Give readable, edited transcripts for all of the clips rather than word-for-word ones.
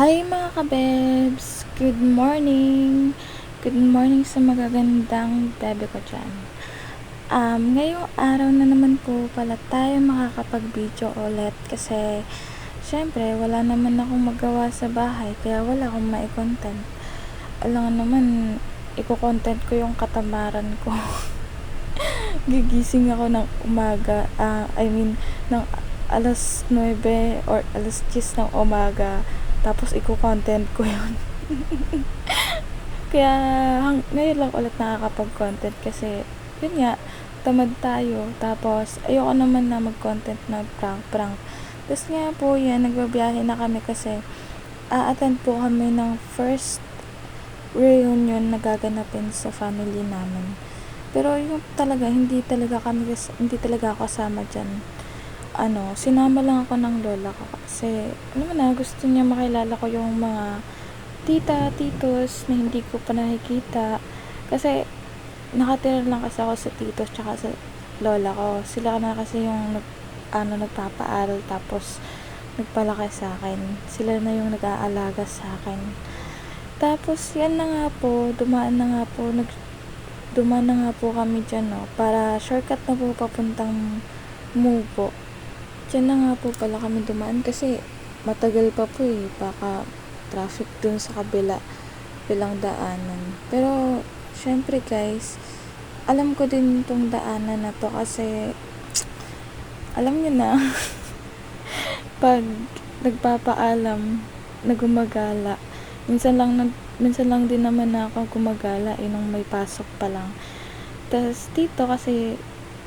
Hi mga kabebs! Good morning! Good morning sa magagandang bebe ko dyan. Ngayong araw na naman po pala tayo makakapag-video ulit kasi syempre wala naman akong magawa sa bahay kaya wala akong mai-content. Alam nga naman, iko-content ko yung katamaran ko. Gigising ako ng umaga, ng alas 9 or alas 10 ng umaga, tapos iko-content ko yun. Kaya ngayon lang ulit nakakapag-content kasi yun nga, tamad tayo, tapos ayoko naman na mag-content na prank. Tapos nga po yan, nagbabiyahe na kami kasi a-attend po kami ng first reunion na gaganapin sa family namin. Pero yung talaga, hindi talaga ako kasama dyan. Sinama lang ako ng lola ko kasi, gusto niya makilala ko yung mga tita, titos na hindi ko pa nakikita. Kasi, nakatira lang kasi ako sa titos tsaka sa lola ko. Sila na kasi yung nagpapaaral tapos nagpalaki sa akin. Sila na yung nag-aalaga sa akin. Tapos, yan na nga po, dumaan na nga po kami dyan, no, para shortcut na po papuntang Mubo. Diyan na nga po pala kami dumaan kasi matagal pa po baka traffic dun sa bilang daanan. Pero, syempre guys, alam ko din itong daanan na to kasi alam nyo na, pag nagpapaalam na gumagala, minsan lang din naman na ako gumagala nung may pasok pa lang. Tapos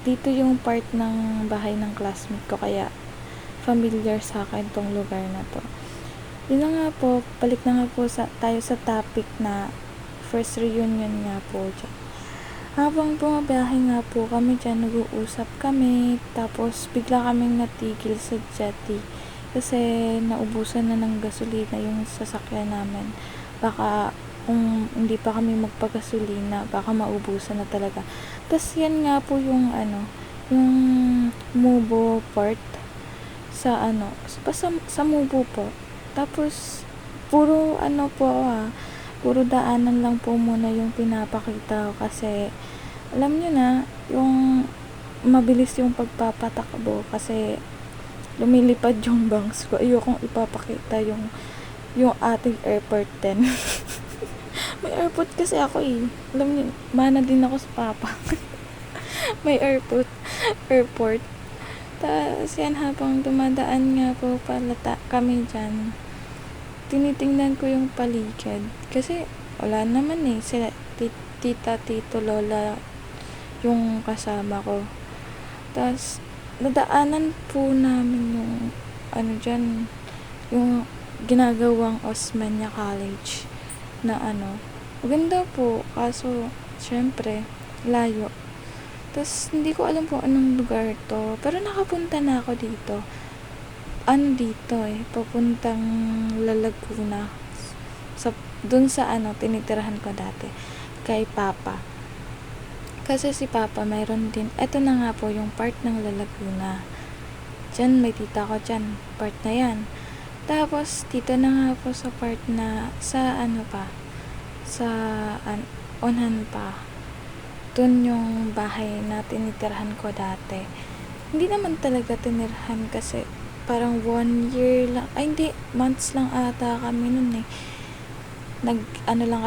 dito yung part ng bahay ng classmate ko kaya familiar sa akin tong lugar na to. Yun na nga po, balik na nga po tayo sa topic na first reunion nga po dyan. Habang bumabiyahe nga po kami dyan, nag-uusap kami, tapos bigla kaming natigil sa jetty kasi naubusan na ng gasolina yung sasakyan namin. Baka kung hindi pa kami magpagasolina, baka maubusan na talaga. Tapos yan nga po yung yung Mubo part sa Mubo po. Tapos puro puro daanan lang po muna yung pinapakita ko kasi alam nyo na yung mabilis yung pagpapatakbo kasi lumilipad yung bangs ko. Ayokong ipapakita yung ating airport 10. May airport kasi ako alam niyo, mana din ako sa papa. May airport. Tapos yan, habang dumadaan nga po pala kami dyan, tinitingnan ko yung paligid. Kasi wala naman sila tita, tito, lola yung kasama ko. Tapos nadaanan po namin yung dyan, yung ginagawang Osmania College na maganda po, kaso syempre layo. Tapos hindi ko alam kung anong lugar to, pero nakapunta na ako dito. Dito papuntang Lalaguna, dun sa tinitirahan ko dati kay papa. Kasi si papa mayroon din, eto na nga po yung part ng Lalaguna. Diyan may tita ko dyan, part na yan. Tapos dito na nga po sa part na sa onhan pa. Dun yung bahay na tinitirahan ko dati. Hindi naman talaga tinirahan kasi parang 1 year lang, hindi, months lang ata kami nun lang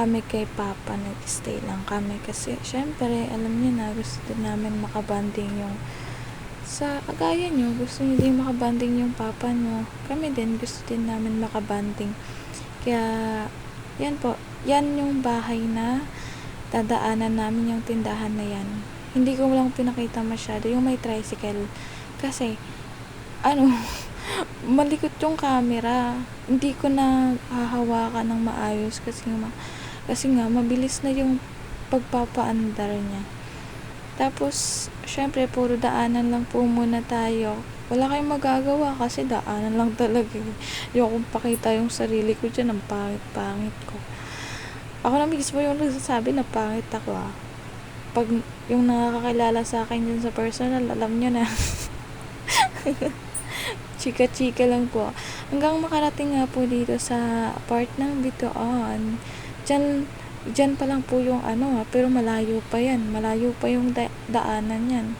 kami kay papa, nag-stay lang kami kasi syempre alam niyo na, gusto din namin makabanding yung sa kagaya nyo, gusto nyo din makabanding yung papa nyo, kami din gusto din namin makabanding. Kaya yan po, yan yung bahay na dadaanan namin, yung tindahan na yan. Hindi ko lang pinakita masyado yung may tricycle kasi malikot yung camera, hindi ko na hahawakan ng maayos kasi nga mabilis na yung pagpapaandar niya. Tapos syempre puro daanan lang po muna tayo, wala kayong magagawa kasi daanan lang talaga yung pakita yung sarili ko dyan, ang pangit ko. Ako na mismo yung nagsasabi na pangit ako pag yung nakakakilala sa akin dyan sa personal, alam nyo na. chika-chika lang po. Hanggang makarating nga po dito sa part ng Bitoon. Diyan pa lang po yung pero malayo pa yan. Malayo pa yung daanan yan.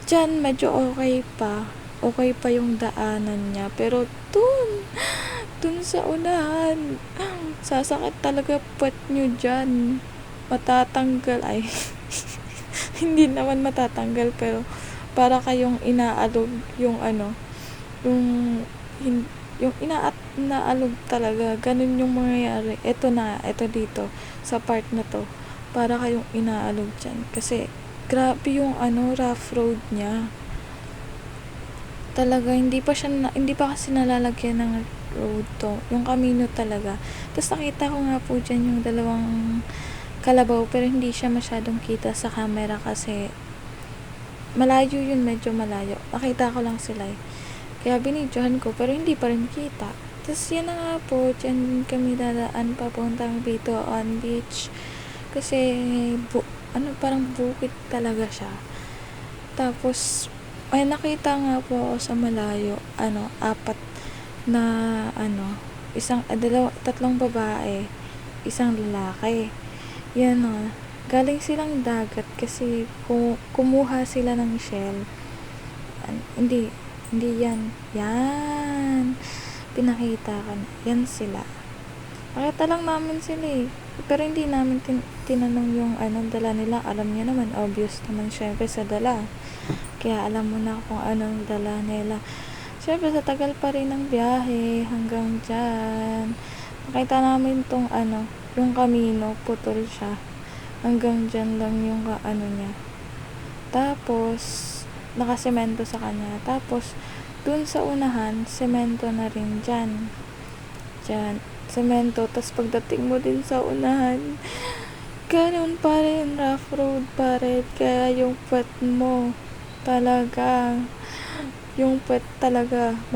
Diyan medyo okay pa. Okay pa yung daanan niya. Pero dun sa unahan, sasakit talaga puwet nyo dyan. Matatanggal. Ay, hindi naman matatanggal, pero para kayong inaalog yung yung yung inaalog talaga. Ganun yung mangyayari. Ito dito sa part na to. Para kayong inaalog dyan. Kasi grabe yung rough road niya. Talaga hindi pa kasi nalalagyan ng road to. Yung kamino talaga. Tapos nakita ko nga po dyan yung dalawang kalabaw, pero hindi siya masyadong kita sa camera kasi malayo yun, medyo malayo. Nakita ko lang sila Kaya binidyohan ko, pero hindi pa rin kita. Tapos yan na nga po, dyan kami dadaan papuntang Bitoon Beach. Kasi parang bukid talaga siya. Tapos may nakita nga po ako sa malayo, apat na tatlong babae, isang lalaki. Yan galing silang dagat kasi kumuha sila ng shell. Hindi yan. Yan. Pinakita ka na. Yan sila. Nakita lang namin sila Pero hindi namin tinanong yung dala nila. Alam niya naman, obvious naman syempre sa dala. Kaya alam mo na kung anong dala nila. Syempre sa tagal pa rin ng biyahe hanggang dyan. Nakita namin tong yung kamino, putol siya. Hanggang dyan lang yung niya. Tapos nakasemento sa kanya. Tapos dun sa unahan, semento na rin dyan. Semento. Tapos pagdating mo din sa unahan, ganun pa rin, rough road pa rin. Kaya yung puwet mo talaga,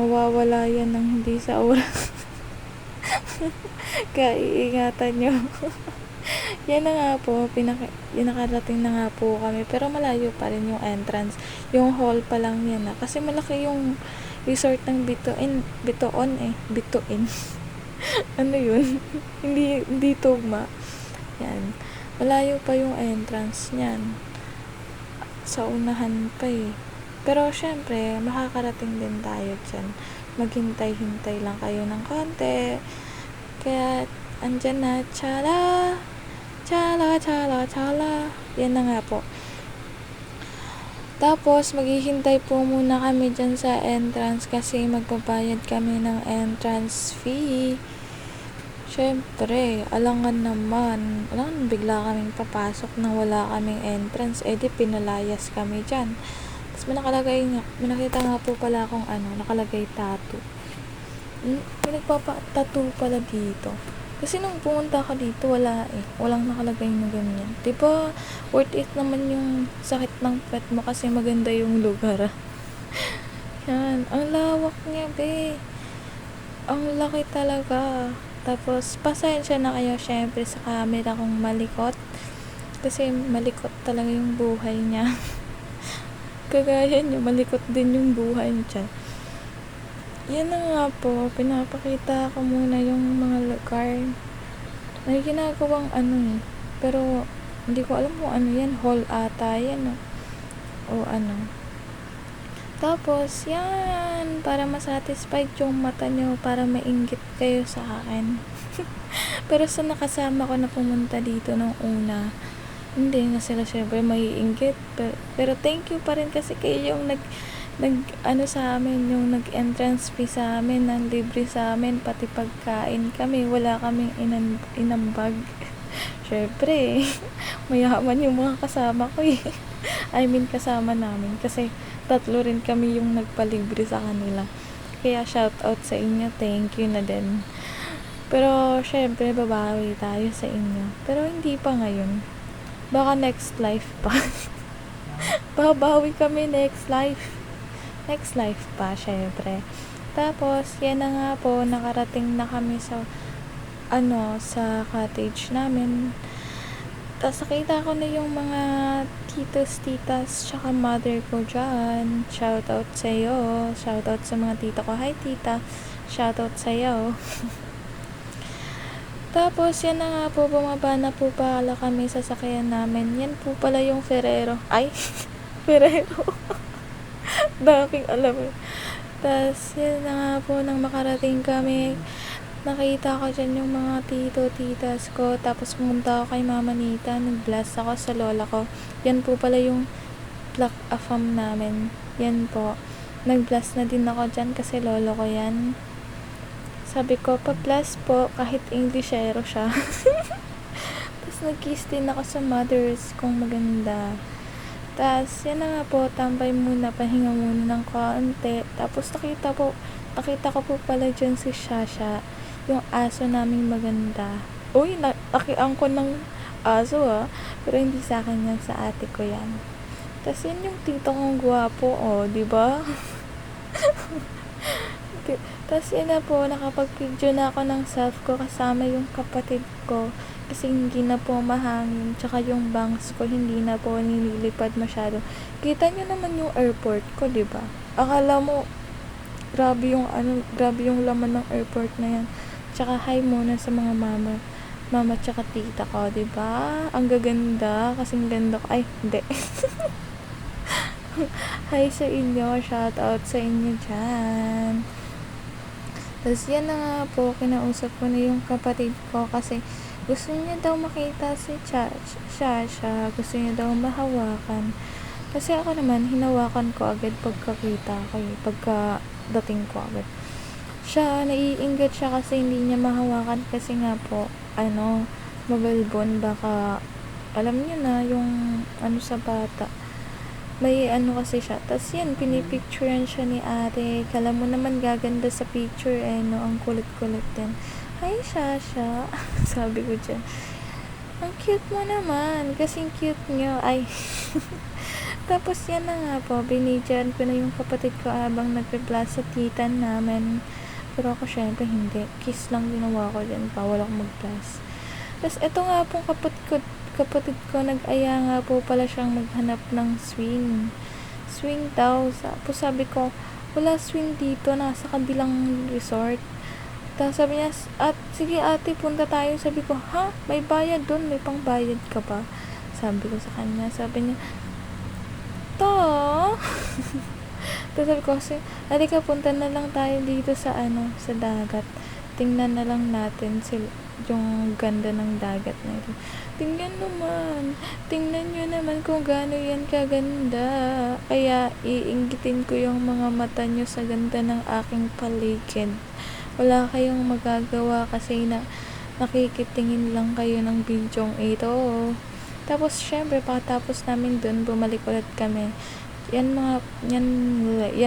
mawawala yan ng hindi sa oras. Kaya iingatan nyo. Yan na nga po, nakarating na nga po kami, pero malayo pa rin yung entrance. Yung hall pa lang yan kasi malaki yung resort ng Bitoon. Yun? hindi tugma. Yan. Malayo pa yung entrance niyan. Sa unahan pa Pero syempre, makakarating din tayo dyan. Maghintay-hintay lang kayo ng konti. Kaya, andyan na, chala. Yan na nga po. Tapos, maghihintay po muna kami dyan sa entrance kasi magbabayad kami ng entrance fee. Syempre, alangan naman. Bigla kaming papasok nang wala kaming entrance. Di pinalayas kami dyan. Tapos may nakita nga po pala akong nakalagay tattoo. May nagpapa-tattoo pala dito. Kasi nung pumunta ka dito, walang nakalagay na ganyan. Diba, worth it naman yung sakit ng pet mo kasi maganda yung lugar. Yan, ang lawak niya, be. Ang laki talaga. Tapos, pasensya na kayo syempre sa camera kung malikot. Kasi malikot talaga yung buhay niya. Kagaya niya, malikot din yung buhay niya. Yan na nga po, pinapakita ko muna yung mga lugar. May ginagawang pero hindi ko alam kung yan, hall ata yan o Tapos, yan, para masatisfied yung mata nyo, para mainggit kayo sa akin. Pero sa nakasama ko na pumunta dito nung una, hindi na sila syempre maiinggit. Pero thank you pa rin kasi kayo yung sa amin, yung nag-entrance fee sa amin, ng libre sa amin, pati pagkain kami, wala kaming inambag. Syempre, mayaman yung mga kasama ko I mean, kasama namin, kasi 3 rin kami yung nagpalibre sa kanila. Kaya shout out sa inyo, thank you na din. Pero syempre, babawi tayo sa inyo. Pero hindi pa ngayon. Baka next life pa. Babawi kami next life pa, syempre. Tapos, yan na nga po, nakarating na kami sa sa cottage namin. Tapos nakita ko na yung mga titos, titas, tsaka mother ko dyan. Shoutout sa'yo. Shoutout sa mga tita ko. Hi tita. Shoutout sa'yo. Tapos yan na nga po, bumaba na po pala kami sa sasakyan namin. Yan po pala yung Ferrero. Ay! Ferrero. Daking alam eh. Tapos yan na nga po, nang makarating kami, nakita ko dyan yung mga tito, titas ko. Tapos pumunta ako kay Mama Nita. Nag-bless ako sa lola ko. Yan po pala yung Black Afam namin. Yan po. Nag-bless na din ako dyan kasi lolo ko yan. Sabi ko, pa-bless po kahit Englishero siya. Tapos nag-kiss din ako sa mothers kong maganda. Tapos yan na nga po, tambay muna, pahinga muna ng kaunti. Tapos nakita ko po pala dyan si Shasha, yung aso naming maganda. Uy, nakiang ko ng aso pero hindi sa akin yan, sa ate ko yan. Tapos yan yung tito kong gwapo, di ba? Tapos yun na po, nakapag-video na ako ng self ko kasama yung kapatid ko. Kasi hindi na po mahangin. Tsaka yung bangs ko, hindi na po nililipad masyado. Kita nyo naman yung airport ko, diba? Akala mo, grabe yung laman ng airport na yan. Tsaka hi muna sa mga mama tsaka tita ko, diba? Ang gaganda, kasing ganda ko. Ay, hindi. Hi sa inyo, shout out sa inyo dyan. Tapos yan na nga po, kinausap ko na yung kapatid ko kasi gusto niya daw makita si Shasha, gusto niya daw mahawakan. Kasi ako naman, hinawakan ko agad pagkakita ko, pagkadating ko agad. Siya, naiingat siya kasi hindi niya mahawakan kasi nga po, mabalbon, baka, alam niyo na, yung sa bata. May kasi siya. Tapos yan, pinipicturean siya ni ate. Kala mo naman gaganda sa picture no? Ang kulit-kulit din. Hi, Shasha. Sabi ko dyan. Ang cute mo naman. Kasing cute nyo. Ay. Tapos yan na nga po. Binidyan ko na yung kapatid ko habang nagpe-blast sa titan namin. Pero ako syempre hindi. Kiss lang ginawa ko dyan. Bawal ako mag-blast. Tapos ito nga pong kapatid ko, nag-aya nga po pala siyang maghanap ng swing daw. Tapos sabi ko, wala swing dito, nasa kabilang resort. Tapos sabi niya, sige ate, punta tayo. Sabi ko, may bayad doon, may pang bayad ka ba? Sabi ko sa kanya, sabi niya, tapos sabi ko kasi, halika, punta na lang tayo dito sa sa dagat. Tingnan na lang natin yung ganda ng dagat na ito. Tingnan nyo naman kung gaano yan kaganda. Kaya iinggitin ko yung mga mata nyo sa ganda ng aking paligid. Wala kayong magagawa kasi nakikitingin lang kayo ng bidyong ito. Tapos syempre pagkatapos namin dun, bumalik ulit kami. Yan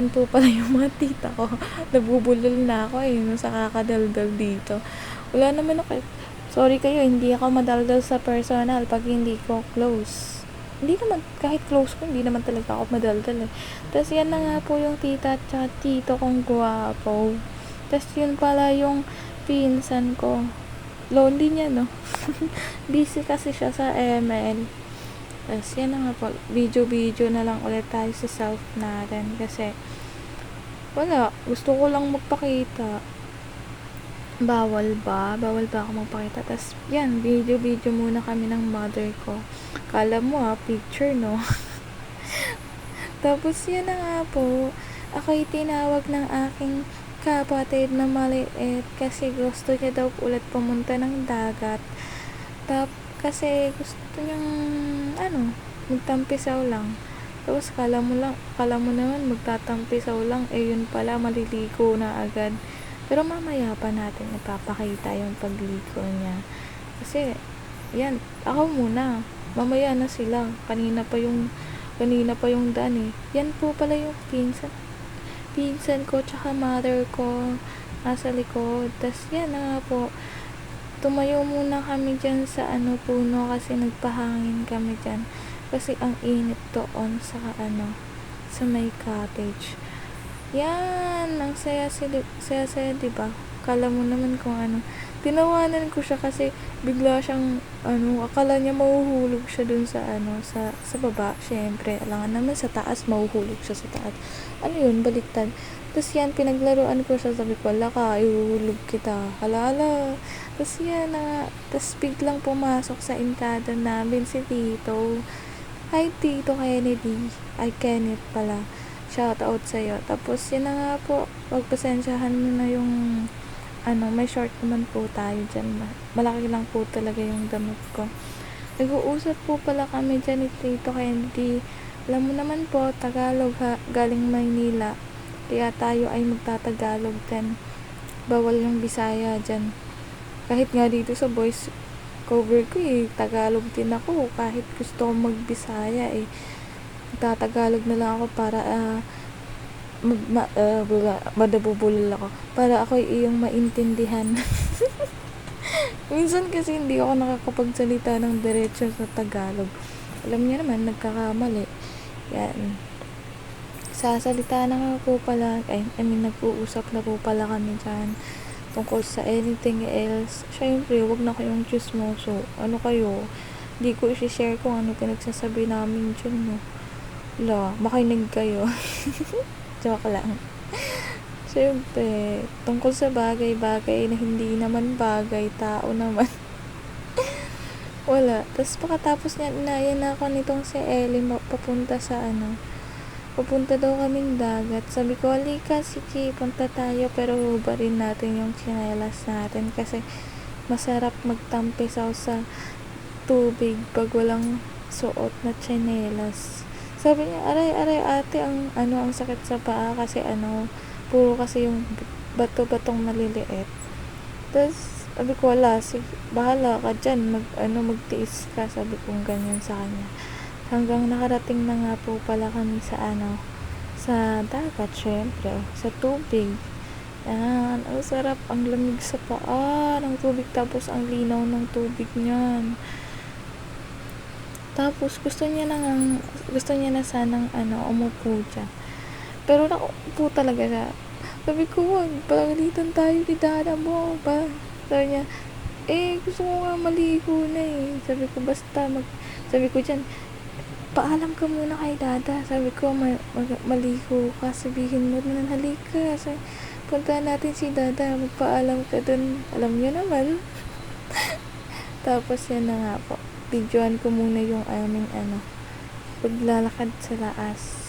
po pala yung mga tita ko. Nabubulol na ako sa kakadaldal dito. Wala naman ako. Sorry kayo, hindi ako madaldal sa personal pag hindi ko close. Hindi naman, kahit close ko, hindi naman talaga ako madaldal Tapos yan na nga po yung tita at tito kong guwapo. Tapos yun pala yung pinsan ko. Lonely niya, no? Busy kasi siya sa ML. Tapos yan na nga po, video na lang ulit tayo sa self natin. Kasi, wala, gusto ko lang magpakita. Bawal ba ako magpakita? Tapos, yan, video muna kami ng mother ko. Kala mo picture, no? Tapos, yan na nga po, ako'y tinawag ng aking kapatid na maliit kasi gusto niya daw ulit pumunta ng dagat. Kasi gusto niyang, magtampisaw lang. Tapos, kala mo naman magtatampisaw lang, yun pala, maliligo na agad. Pero mamaya pa natin ipapakita yung pagligo niya. Kasi, yan, ako muna. Mamaya na sila. Kanina pa yung daan Yan po pala yung pinsan ko, tsaka mother ko, nasa likod. Tas yan na po. Tumayo muna kami dyan sa puno kasi nagpahangin kami dyan. Kasi ang init doon sa may cottage. Yan, ang saya diba? Kala mo naman kung tinawanan ko siya kasi bigla siyang akala niya mahuhulog siya dun sa sa baba. Syempre, alangan naman sa taas mahuhulog siya sa taas. Yun, baliktad. Tapos yan, pinaglaruan ko siya, sabi ko, ala ka, ihuhulog kita. Ala. Tapos yan tapos biglang pumasok sa entrada namin si Tito. Hi Tito Kennedy. Ay, Kenneth pala. Shout out sa'yo. Tapos yun na nga po, pagpasensyahan mo na yung may short naman po tayo dyan. Malaki lang po talaga yung damit ko. Nag-uusap po pala kami dyan ni Tito Kennedy. Alam mo naman po, Tagalog galing Maynila. Kaya tayo ay magtatagalog dyan. Bawal yung Bisaya dyan. Kahit nga dito sa voice cover ko Tagalog din ako. Kahit gusto kong mag-Bisaya magtatagalog na lang ako para madabubulol ako. Para ako iyong maintindihan. Minsan kasi hindi ako nakakapagsalita ng diretso sa Tagalog. Alam niyo naman, nagkakamali. Yan. Sasalita na nga po pala, nag-uusap na po pala kami dyan tungkol sa anything else. Syempre, wag na kayong chismoso. Kayo? Hindi ko i-share kung ano pinagsasabi namin dyan, no? Makinig kayo. Joke lang. Syempre, tungkol sa bagay-bagay na hindi naman bagay, tao naman. Wala. Tapos pagkatapos niya, inayan ako nitong si Ellie papunta daw kaming dagat. Sabi ko, halika, sige, punta tayo, pero hubarin natin yung tsinelas natin kasi masarap magtampisaw sa tubig pag walang suot na tsinelas. Sabi niya, aray ate, ang sakit sa paa kasi puro kasi yung bato-batong maliliit. Tapos, sabi ko, wala, sige, bahala ka dyan, magtiis ka, sabi kong ganyan sa kanya. Hanggang nakarating na nga po pala kami sa sa dagat, syempre, sa tubig. Yan, ang sarap, ang lamig sa paa ng tubig, tapos ang linaw ng tubig niyan. Tapos gusto niya na sanang umupo dyan. Pero nakaupo talaga siya. Sabi ko, wag, pagalitan tayo ni dada mo ba? Sabi niya, gusto ko nga maligo na Sabi ko, sabi ko dyan, paalam ka muna kay dada. Sabi ko, maligo ka, sabihin mo na halika. Punta natin si dada, magpaalam ka dun. Alam niyo naman. Tapos yan na nga po. Videoan ko muna yung aming paglalakad sa laas.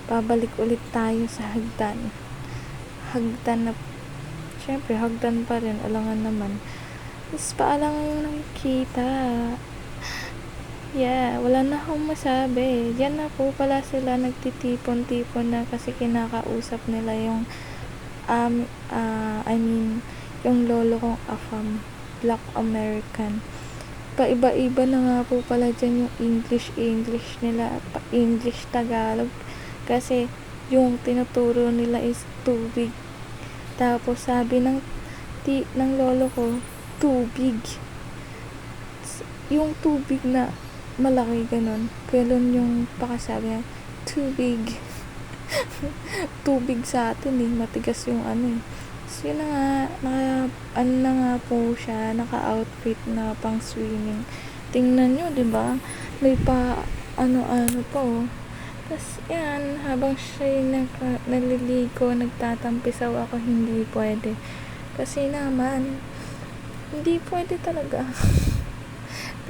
Babalik ulit tayo sa hagdan. Syempre, hagdan pa rin, alangan naman. Tapos paalang yung nakikita. Yeah, wala na akong masabi. Diyan na po pala sila nagtitipon-tipon na kasi kinakausap nila yung yung lolo kong afam, Black American. Paiba-iba na nga po pala dyan yung English nila at English Tagalog kasi yung tinuturo nila is tubig. Tapos sabi ng lolo ko, tubig. Yung tubig na malaki ganun yung pakasabi niya, tubig. Tubig sa atin matigas yung So yun na nga, po siya, naka-outfit na pang swimming. Tingnan nyo, diba? May pa po. Tapos yan, habang siya naliligo, nagtatampisaw ako, hindi pwede. Kasi naman, hindi pwede talaga.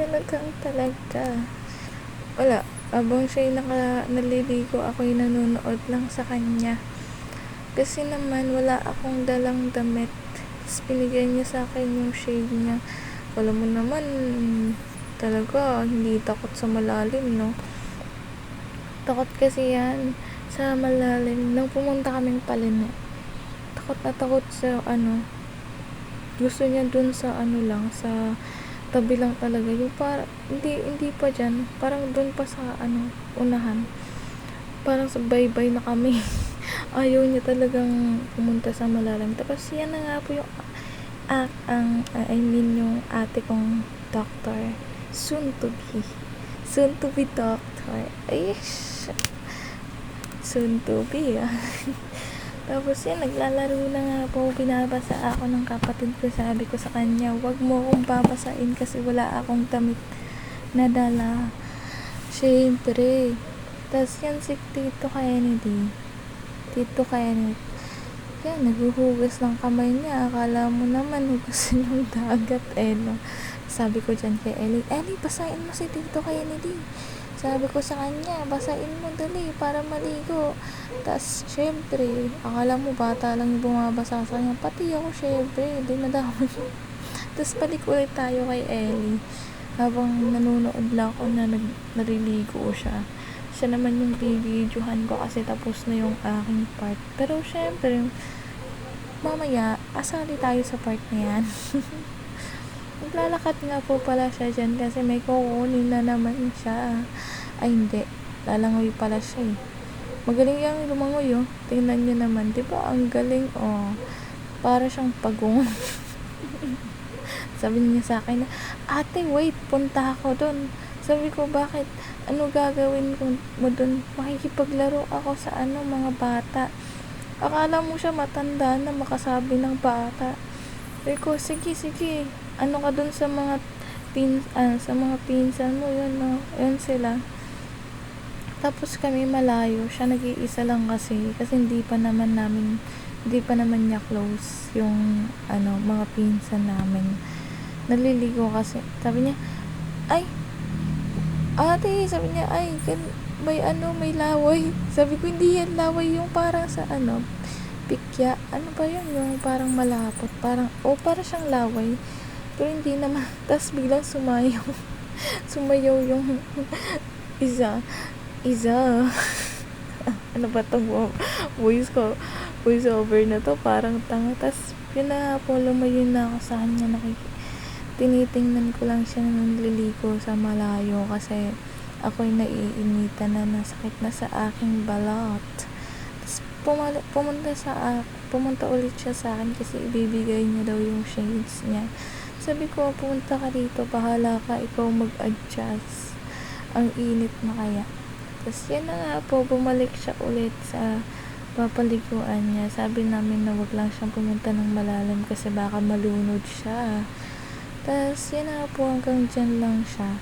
Talaga. Wala. Habang siya naliligo, ako'y nanonood lang sa kanya. Kasi naman, wala akong dalang damit. Tapos binigyan niya sa akin yung shade niya. Alam mo naman, talaga, hindi takot sa malalim, no? Takot kasi yan sa malalim. Nung pumunta kaming Palene, takot na takot sa gusto niya dun sa sa tabi lang talaga. Yung hindi pa dyan. Parang dun pa sa unahan. Parang sa bye-bye na kami. Ayaw niya talagang pumunta sa malalim. Tapos yan na nga po yung yung ate kong doctor. Soon to be doctor. Ay, soon to be Tapos yan, naglalaro na nga po, binabasa ako ng kapatid ko. Sabi ko sa kanya, wag mo akong babasain kasi wala akong damit na dala. Siyempre. Tapos yan si Tito Kennedy. Yan, naghuhugas ng kamay niya. Akala mo naman, hugasin yung dagat no. Sabi ko dyan kay Ellie, basahin mo si Tito Kennedy. Sabi ko sa kanya, basain mo dali para maligo. Tapos, syempre, akala mo bata lang yung bumabasa sa kanya. Pati ako, syempre, di nadami. Tapos, balik ulit tayo kay Ellie. Habang nanonood lang ako na nariligo siya. Siya naman yung bibidyohan ko kasi tapos na yung aking part. Pero, syempre, mamaya, asali tayo sa part na yan. Naglalakad nga po pala siya dyan kasi may kukunin na naman siya. Ay hindi, lalangoy pala siya Magaling yung lumangoy Tingnan nyo naman, diba? Ang galing Para siyang pagong. Sabi niya sa akin na, ate wait, punta ako dun. Sabi ko, bakit? Ano gagawin mo dun? Makikipaglaro ako sa mga bata. Akala mo siya matanda na makasabi ng bata. Sabi ko, sige. Ano ka dun sa mga pinsan mo yun sila. Tapos kami malayo, siya nag-iisa lang kasi hindi pa naman niya close yung mga pinsan namin. Naliligo kasi. Sabi niya, ay ate, sabi niya, ay may laway. Sabi ko, hindi yan laway, yung parang sa pikya, ba yun, yung parang malapot, parang siyang laway. Pero hindi naman. Tapos biglang sumayaw yung isa. Ano ba itong voice over na to? Parang tanga. Tapos yun na po, lumayo na ako sa kanya. Tinitingnan ko lang siya na naliligo sa malayo kasi ako'y naiinitan na, nasakit na sa aking balat. Tapos pumunta ulit siya sa akin kasi ibibigay niya daw yung shades niya. Sabi ko, pumunta ka dito, bahala ka, ikaw mag-adjust. Ang init na kaya. Tapos yan na nga po, bumalik siya ulit sa papaliguan niya. Sabi namin na wag lang siyang pumunta ng malalim kasi baka malunod siya. Tapos yan na po, hanggang dyan lang siya.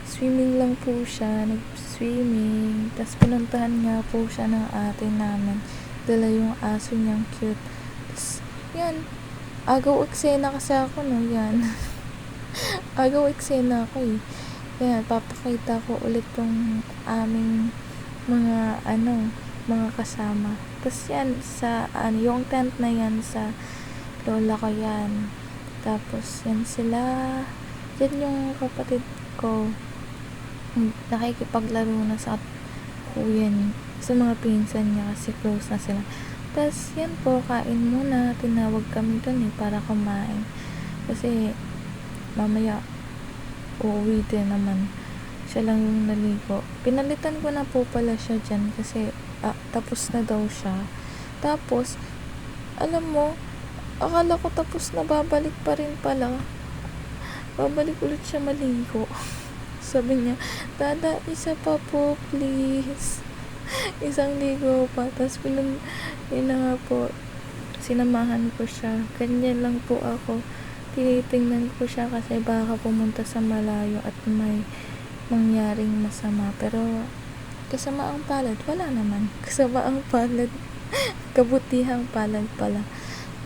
Swimming lang po siya, nag-swimming. Tapos pinuntahan nga po siya ng ate namin. Dala yung aso niyang cute. Tapos yan, agaw eksena kasi ako yan. Agaw eksena ako Yan, papakita ko ulit tong aming mga kasama. Tapos yan, sa yung tent na yan sa lola ko yan. Tapos yan sila. Yan yung kapatid ko. Nakikipaglaro na sa kuya niya, sa mga pinsan niya kasi close na sila. Tapos yan po, kain muna. Tinawag kami dun para kumain. Kasi mamaya uuwi din naman. Siya lang yung naligo. Pinalitan ko na po pala siya dyan kasi tapos na daw siya. Tapos, alam mo, akala ko tapos na, babalik pa rin pala. Babalik ulit siya maligo. Sabi niya, Dada, isa pa po please. Isang ligo pa. Tapos yun na nga po, sinamahan ko siya. Ganyan lang po ako. Tinitingnan ko siya kasi baka pumunta sa malayo at may mangyaring masama. Pero kasamaang palad, wala naman. Kasamaang palad, kabutihang palad pala.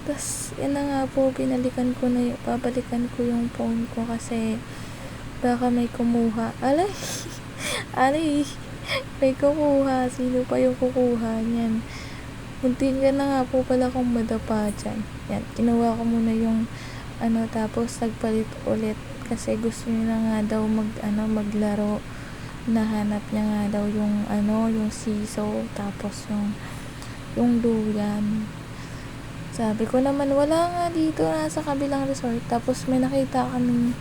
Tapos yun na nga po, babalikan ko yung phone ko kasi baka may kumuha. Alay, may kumuha. Sino pa yung kukuha niyan? Muntin ka na nga po pala kung madapa dyan. Yan, kinuha ko muna yung tapos nagpalit ulit kasi gusto niya na nga daw maglaro. Nahanap niya nga daw yung siso, tapos yung duyan. Sabi ko naman, wala nga dito, nasa kabilang resort. Tapos may nakita kaming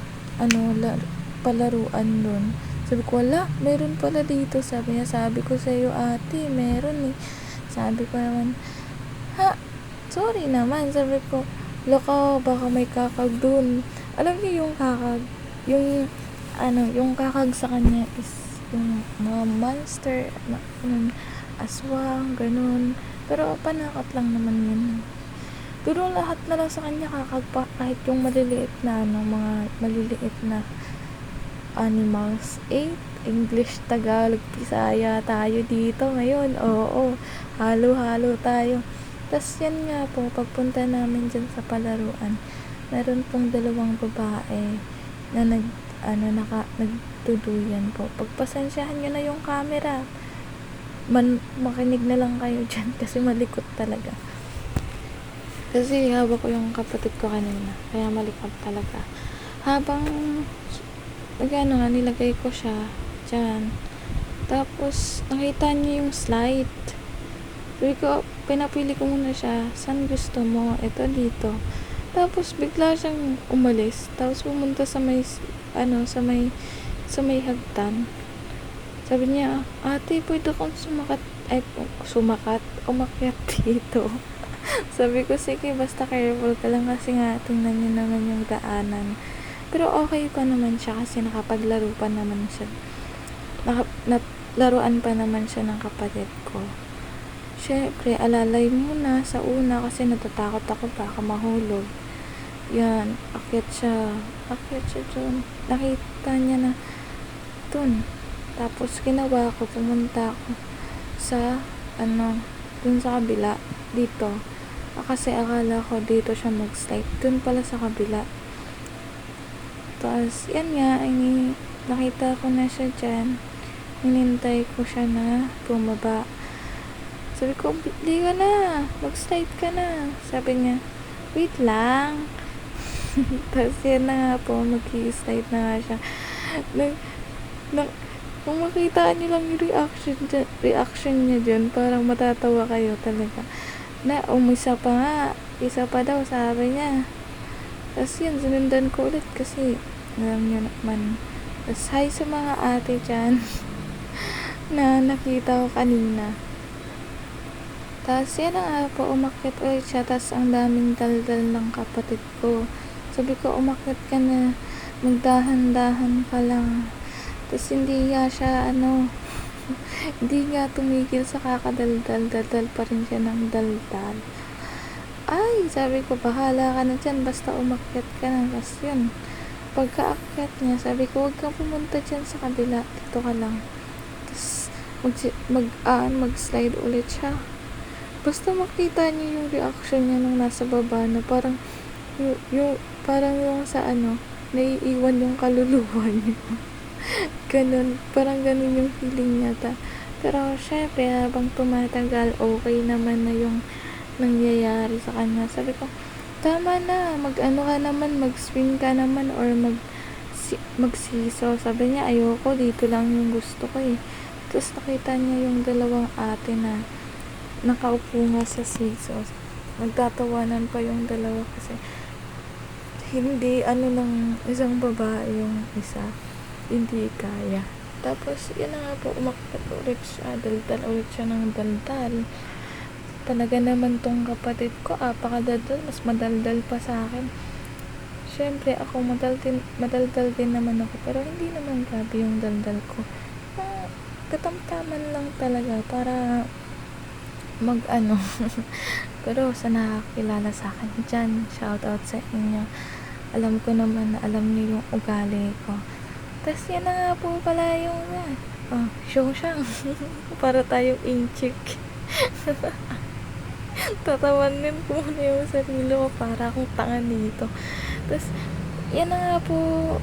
palaruan doon. Sabi ko, wala, meron pala dito. Sabi ko sa'yo ate, meron Sabi ko naman, sorry naman. Sabi ko, loko, baka may kakag doon. Alam niyo yung kakag, yung kakag sa kanya is yung mga monster, aswang, ganun. Pero panakot lang naman yun. Pero lahat na lang sa kanya kakagpa, kahit yung maliliit na mga maliliit na animals. English, Tagalog, Bisaya tayo dito ngayon. Oo, halo-halo tayo. Tas yan nga po, pagpunta namin dyan sa palaruan, meron pong 2 babae na nagtuduyan po. Pagpasensyahan nyo na yung camera. Makinig na lang kayo dyan kasi malikot talaga. Kasi hawak ko yung kapatid ko kanina, kaya malikot talaga. Habang nilagay ko siya dyan. Tapos, nakita niya yung slide. Sabi ko, pinapili ko muna siya. Saan gusto mo? Ito dito. Tapos, bigla siyang umalis. Tapos, pumunta sa may hagdan. Sabi niya, ate, pwede akong umakyat dito. Sabi ko, sige, basta careful ka lang kasi nga, tingnan niyo naman yung daanan. Pero okay pa naman siya kasi nakapaglaro pa naman siya. Laruan pa naman siya ng kapatid ko. Syempre, alalay muna sa una kasi natatakot ako baka mahulog. Yan, akyat siya dun. Nakita niya na dun. Tapos, ginawa ko, pumunta ako sa, dun sa kabila, dito. Kasi akala ko dito siya mag-slide. Dun pala sa kabila. Tapos, yan nga, nakita ko na siya dyan. Hinintay ko siya na bumaba. Sabi ko, di ka na, mag-slide ka na. Sabi niya, wait lang. Tapos yan na nga po, mag-slide na nga siya. Kung makita niyo lang yung reaction niya dyan, parang matatawa kayo talaga. Isa pa daw, sabi niya. Tapos yun, sinundan ko ulit kasi alam niyo naman. Tapos hi sa mga ate dyan na nakita ko kanina. Tapos yan na nga po, umakyat ulit siya. Tapos ang daming daldal ng kapatid ko. Sabi ko, umakyat ka na, magdahan-dahan ka lang. Tapos hindi nga siya hindi nga tumigil sa kakadaldal, daldal pa rin siya ng daldal. Ay, sabi ko, bahala ka na dyan, basta umakyat ka na. Tapos yun, pagkaakyat niya, sabi ko, huwag kang pumunta dyan sa kabila, dito ka lang. Tapos mag-slide ulit siya. Basta makita niyo yung reaction niya nung nasa baba na parang parang yung sa naiiwan yung kaluluwa niya. Parang ganun yung feeling niya. Pero syempre, habang tumatagal, okay naman na yung nangyayari sa kanya. Sabi ko, tama na, ka naman, mag-swing ka naman, or magsiso. Sabi niya, ayoko, dito lang yung gusto ko eh. Tapos nakita niya yung 2 ate na nakaupo nga sa seesaw. Nagtatawanan pa yung 2 kasi hindi ng isang babae yung isa. Hindi kaya. Tapos, yun na nga po, umakyat ulit siya. Daldal ulit siya ng daldal. Talaga naman tong kapatid ko, apakadaldal. Mas madaldal pa sa akin. Syempre, ako madaldal din naman ako. Pero hindi naman grabe yung daldal ko. Katamtaman lang talaga para pero sa nakakilala sa akin dyan, shout out sa inyo. Alam ko naman na alam niyo yung ugali ko. Tapos yan na nga po pala yung show siya. Para tayong inchik. Tatawanin ko muna yung sarili ko para akong tanga dito. Tapos yan na nga po,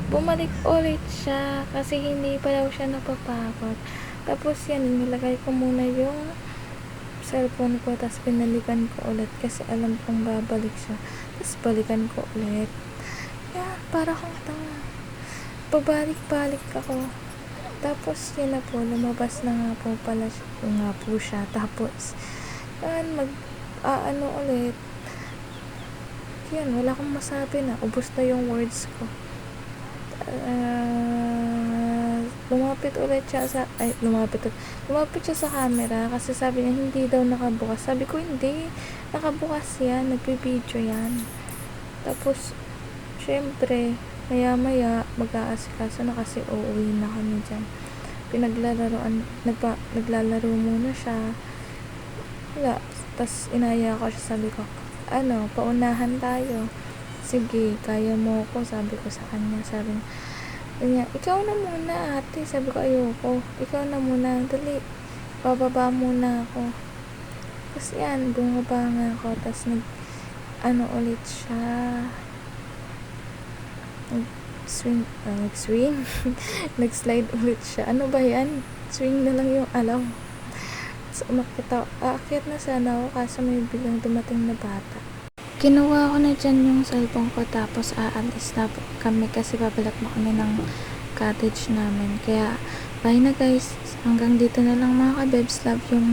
bumalik ulit siya kasi hindi pa daw siya napapagod. Tapos yan, nilagay ko muna yung cellphone ko, tapos pinalikan ko ulit kasi alam kong babalik siya. Tapos balikan ko ulit. Yan, para akong tanga. Pabalik-balik ako. Tapos yun na po, lumabas na nga po pala siya. Tapos yan, ulit. Yan, wala akong masabi na. Ubos na yung words ko. Lumapit siya sa camera kasi sabi niya hindi daw nakabukas. Sabi ko hindi, nakabukas yan, nagpi-video yan. Tapos syempre maya mag-aasikaso na kasi uuwi na kami dyan. Naglalaro muna siya. wala. Tas inaya ko siya, sabi ko, paunahan tayo. Sige, kaya mo ko, sabi ko sa kanya. Sabi niya, ikaw na muna ate. Sabi ko, ayoko. Ikaw na muna, dali. Bababa muna ako. Tapos yan, bumaba nga ako. Tapos ulit siya. Nag-swing. Nag-slide ulit siya. Ano ba yan? Swing na lang yung alam. Tapos aakyat na sana ako kaso may biglang dumating na bata. Kinuha ko na dyan yung cellphone ko tapos aalis na kami kasi babalik na kami ng cottage namin. Kaya bye na guys. Hanggang dito na lang mga ka-bebs. Love yung